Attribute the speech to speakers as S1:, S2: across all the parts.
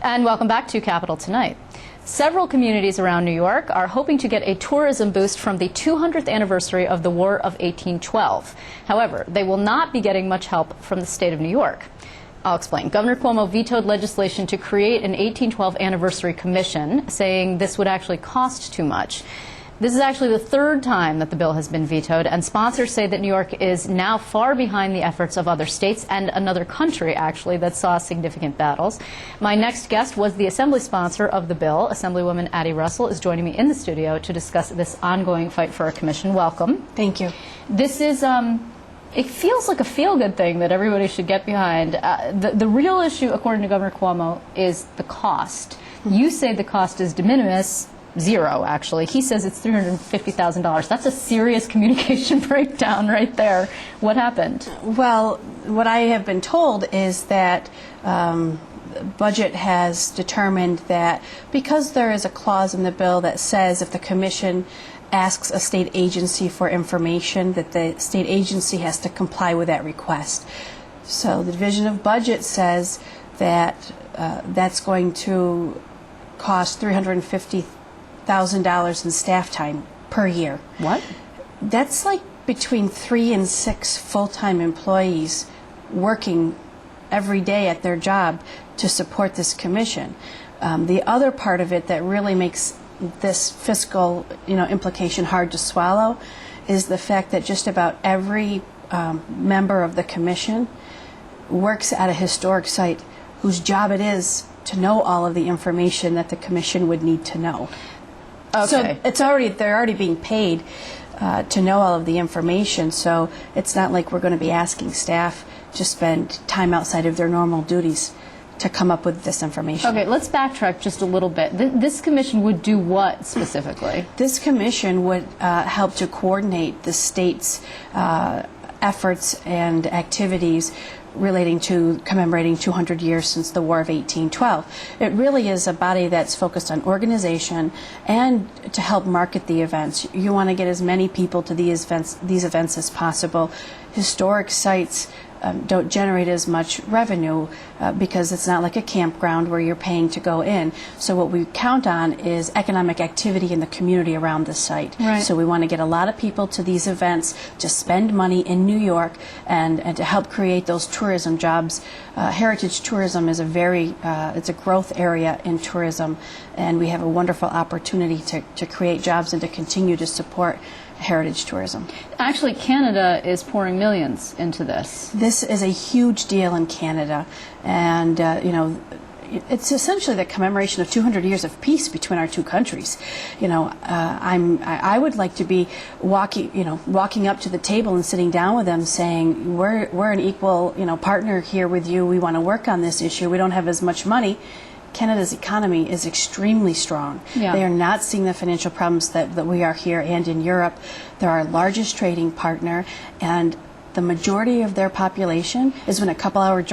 S1: And welcome back to Capital Tonight. Several communities around New York are hoping to get a tourism boost from the 200th anniversary of the War of 1812. However, they will not be getting much help from the state of New York. I'll explain. Governor Cuomo vetoed legislation to create an 1812 anniversary commission, saying this would actually cost too much. This is actually the third time that the bill has been vetoed, and sponsors say that New York is now far behind the efforts of other states and another country, actually, that saw significant battles. My next guest was the assembly sponsor of the bill. Assemblywoman Addie Russell is joining me in the studio to discuss this ongoing fight for a commission. Welcome.
S2: Thank you.
S1: This is, it feels like a feel-good thing that everybody should get behind. The real issue, according to Governor Cuomo, is the cost. You say the cost is de minimis. Zero, actually. He says it's $350,000. That's a serious communication breakdown right there. What happened?
S2: Well, what I have been told is that budget has determined that because there is a clause in the bill that says if the commission asks a state agency for information, that the state agency has to comply with that request. So the Division of Budget says that that's going to cost $350,000 in staff time per year.
S1: What?
S2: That's like between 3 and 6 full-time employees working every day at their job to support this commission. The other part of it that really makes this fiscal, implication hard to swallow is the fact that just about every member of the commission works at a historic site whose job it is to know all of the information that the commission would need to know.
S1: Okay.
S2: So they're already being paid to know all of the information, so it's not like we're going to be asking staff to spend time outside of their normal duties to come up with this information.
S1: Okay, let's backtrack just a little bit. This commission would do what specifically?
S2: This commission would help to coordinate the state's efforts and activities relating to commemorating 200 years since the War of 1812. It really is a body that's focused on organization and to help market the events. You want to get as many people to these events as possible. Historic sites don't generate as much revenue because it's not like a campground where you're paying to go in. So what we count on is economic activity in the community around the site.
S1: Right.
S2: So we want to get a lot of people to these events to spend money in New York and to help create those tourism jobs. Heritage tourism is it's a growth area in tourism, and we have a wonderful opportunity to create jobs and to continue to support heritage tourism.
S1: Actually, Canada is pouring millions into this.
S2: This is a huge deal in Canada, and it's essentially the commemoration of 200 years of peace between our two countries. I would like to be walking up to the table and sitting down with them, saying we're an equal partner here with you. We want to work on this issue. We don't have as much money. Canada's economy is extremely strong.
S1: Yeah.
S2: They are not seeing the financial problems that we are here and in Europe. They're our largest trading partner, and the majority of their population is within a couple hours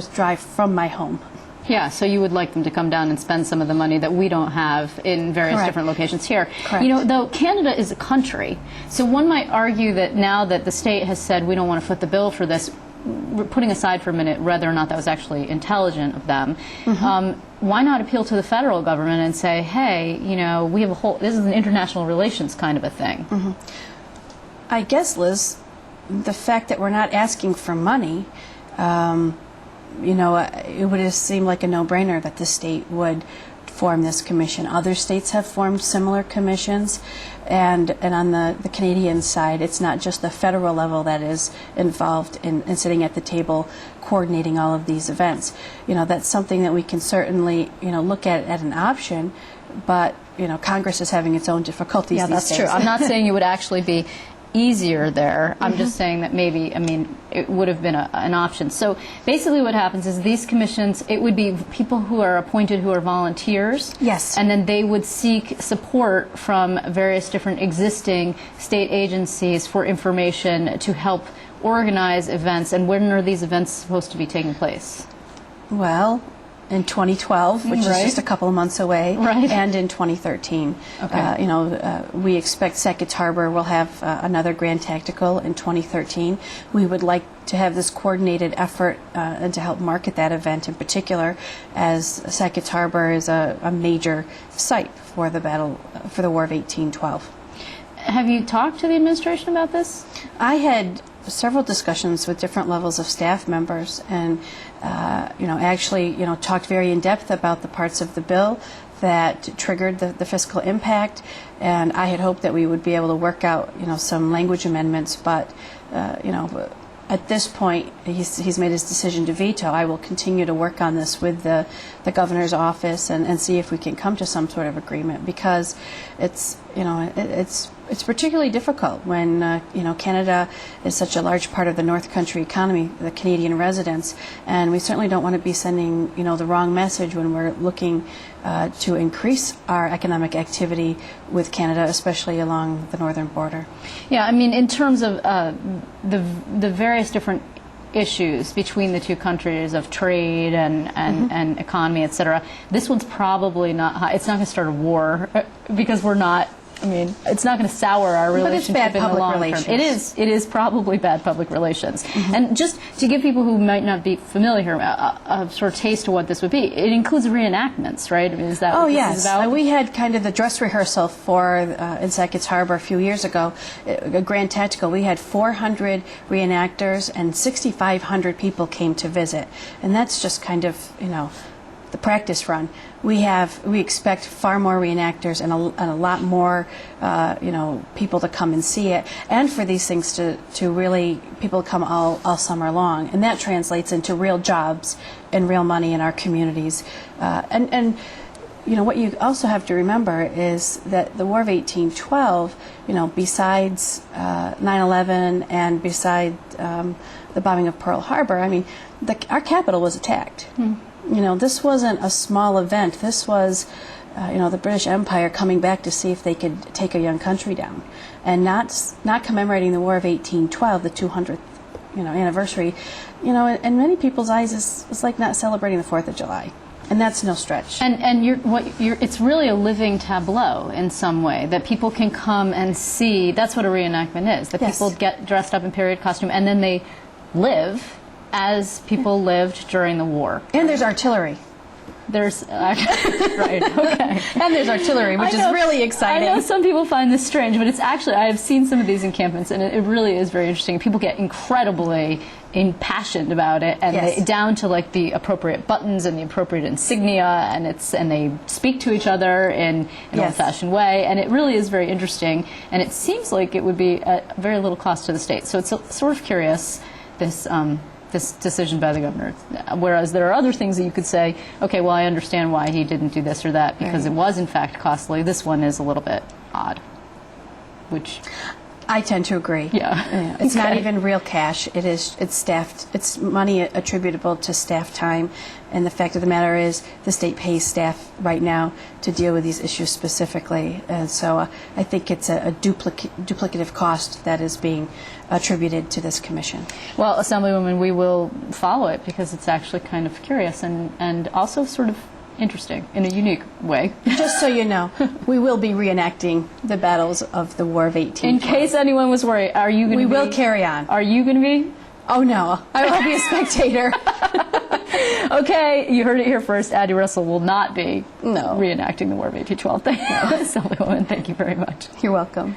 S2: drive from my home.
S1: Yeah, so you would like them to come down and spend some of the money that we don't have in various
S2: Correct.
S1: different locations here.
S2: Correct.
S1: Though Canada is a country, so one might argue that now that the state has said we don't want to foot the bill for this, putting aside for a minute whether or not that was actually intelligent of them, why not appeal to the federal government and say, hey, we have this is an international relations kind of a thing?
S2: I guess, Liz, the fact that we're not asking for money, it would have seemed like a no-brainer that the state would form this commission. Other states have formed similar commissions, and on the Canadian side, it's not just the federal level that is involved in sitting at the table coordinating all of these events. That's something that we can certainly look at an option, but Congress is having its own difficulties these days.
S1: Yeah, that's true. I'm not saying it would actually be easier there. I'm just saying that maybe, it would have been an option. So basically what happens is these commissions, it would be people who are appointed who are volunteers.
S2: Yes.
S1: And then they would seek support from various different existing state agencies for information to help organize events. And when are these events supposed to be taking place?
S2: Well, in 2012, which is
S1: Right.
S2: just a couple of months away,
S1: Right.
S2: and in 2013.
S1: Okay.
S2: We expect Sackett's Harbor will have another Grand Tactical in 2013. We would like to have this coordinated effort and to help market that event in particular, as Sackett's Harbor is a major site for the War of 1812.
S1: Have you talked to the administration about this?
S2: I had several discussions with different levels of staff members, and actually talked very in depth about the parts of the bill that triggered the fiscal impact, and I had hoped that we would be able to work out some language amendments, but at this point, he's made his decision to veto. I will continue to work on this with the governor's office and see if we can come to some sort of agreement, because it's particularly difficult when Canada is such a large part of the North Country economy, the Canadian residents, and we certainly don't want to be sending the wrong message when we're looking to increase our economic activity with Canada, especially along the northern border.
S1: Yeah, I mean, in terms of the various different issues between the two countries of trade and economy, et cetera, this one's probably not high. It's not going to start a war because we're not. I mean, it's not going to sour our relationship
S2: bad
S1: in the
S2: public
S1: long
S2: relations.
S1: term. It is probably bad public relations. And just to give people who might not be familiar a sort of taste of what this would be, it includes reenactments, right? I mean, is that what this is about?
S2: We had kind of the dress rehearsal for in Sackett's Harbor a few years ago, a Grand Tactical. We had 400 reenactors and 6,500 people came to visit, and that's just kind of the practice run. We expect far more reenactors and a lot more people to come and see it, and for these things to really people come all summer long, and that translates into real jobs and real money in our communities. And what you also have to remember is that the War of 1812, besides 9/11 and beside the bombing of Pearl Harbor, I mean, our capital was attacked. This wasn't a small event. This was, the British Empire coming back to see if they could take a young country down, and not commemorating the War of 1812, the 200th, anniversary. In many people's eyes, is like not celebrating the 4th of July, and that's no stretch.
S1: And it's really a living tableau in some way that people can come and see. That's what a reenactment is. That
S2: Yes.
S1: people get dressed up in period costume and then they live as people lived during the war.
S2: And there's artillery.
S1: There's right, okay.
S2: And there's artillery, which is really exciting.
S1: I know some people find this strange, but it's actually, I have seen some of these encampments, and it really is very interesting. People get incredibly impassioned about it, and
S2: Yes.
S1: down to like the appropriate buttons and the appropriate insignia, and they speak to each other in an
S2: Yes.
S1: old-fashioned way, and it really is very interesting. And it seems like it would be at very little cost to the state. So it's sort of curious, this decision by the governor. Whereas there are other things that you could say, okay, well, I understand why he didn't do this or that, because it was, in fact, costly. This one is a little bit odd, which...
S2: I tend to agree.
S1: Yeah.
S2: It's not
S1: Okay.
S2: even real cash. It's staffed. It's money attributable to staff time, and the fact of the matter is the state pays staff right now to deal with these issues specifically, and so I think it's a duplicative cost that is being attributed to this commission.
S1: Well, Assemblywoman, we will follow it because it's actually kind of curious and also sort of interesting in a unique way.
S2: Just so you know, we will be reenacting the battles of the War of 1812.
S1: In case anyone was worried, are you going to be...
S2: We will carry on.
S1: Are you going to be?
S2: Oh, no. I will be a spectator.
S1: Okay, you heard it here first. Addie Russell will not be
S2: No.
S1: reenacting the War of 1812. Assemblywoman, thank you very much.
S2: You're welcome.